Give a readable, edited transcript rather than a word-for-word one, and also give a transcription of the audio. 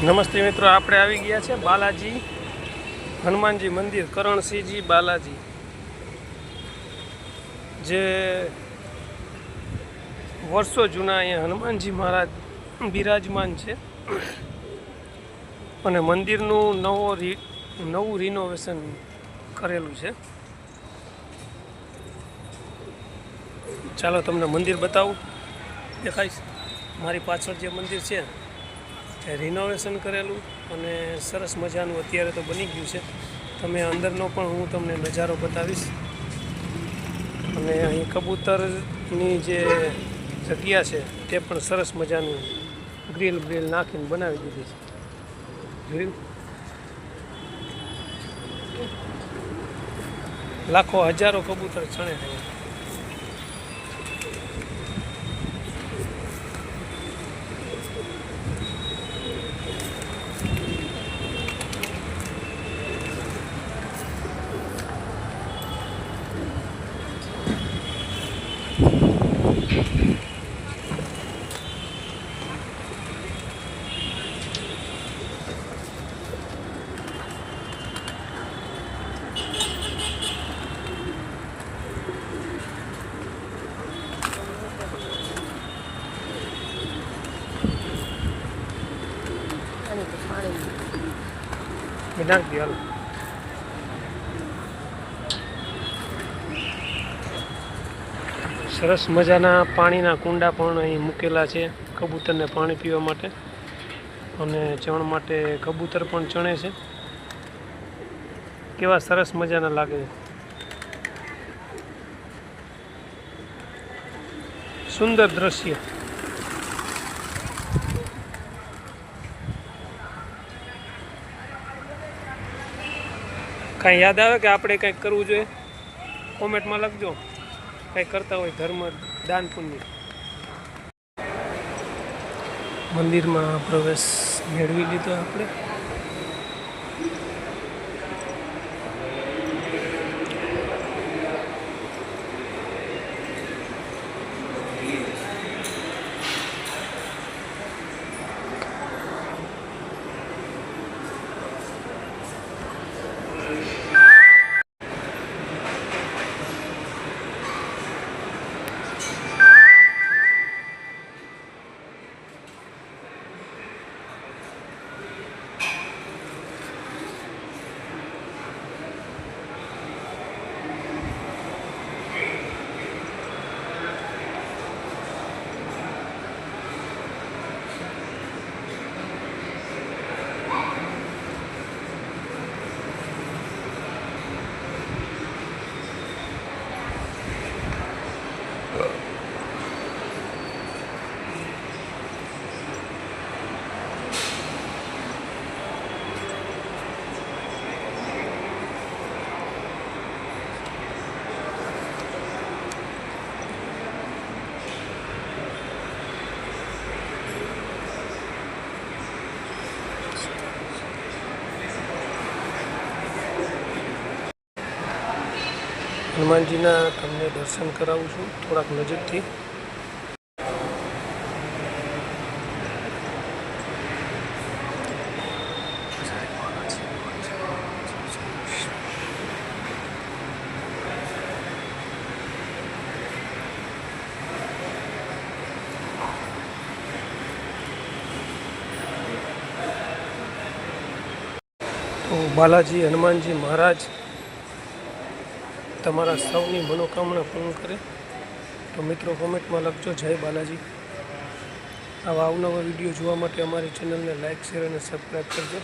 નમસ્તે મિત્રો, આપણે આવી ગયા છે બાલાજી હનુમાનજી મંદિર, કરણસિંહજી બાલાજી, જે વર્ષો જૂના અહીંયા હનુમાનજી મહારાજ બિરાજમાન છે અને મંદિરનું નવું રિનોવેશન કરેલું છે. ચાલો તમને મંદિર બતાવું, દેખાઈશ. મારી પાછળ જે મંદિર છે એ રિનોવેશન કરેલું અને સરસ મજાનું અત્યારે તો બની ગયું છે. તમે અંદરનો પણ હું તમને નજારો બતાવીશ. અને અહીં કબૂતરની જે જગ્યા છે તે પણ સરસ મજાનું ગ્રીલ નાખીને બનાવી દીધી છે. ગ્રીલ લાખો હજારો કબૂતર છણે છે. નાખી હાલો. સરસ મજાના પાણીના કુંડા પણ અહીં મૂકેલા છે કબૂતરને પાણી પીવા માટે, અને ચણ માટે કબૂતર પણ ચણે છે. કેવા સરસ મજાના લાગે છે. સુંદર દ્રશ્ય. કાંઈ યાદ આવે કે આપણે કંઈક કરવું જોઈએ? કોમેન્ટમાં લખજો. કંઈક કરતા હોય ધર્મ દાન પુણ્ય. મંદિરમાં પ્રવેશ મેળવી લીધો આપણે. હનુમાનજીના તમને દર્શન કરાવું છું થોડાક નજીકથી. તો બાલાજી હનુમાનજી મહારાજ તમારા સૌની મનોકામના પૂર્ણ કરે. તો મિત્રો કોમેન્ટમાં લખજો જય બાલાજી. આવા અવનવા વિડીયો જોવા માટે અમારી ચેનલને લાઇક, શેર અને સબસ્ક્રાઈબ કરજો.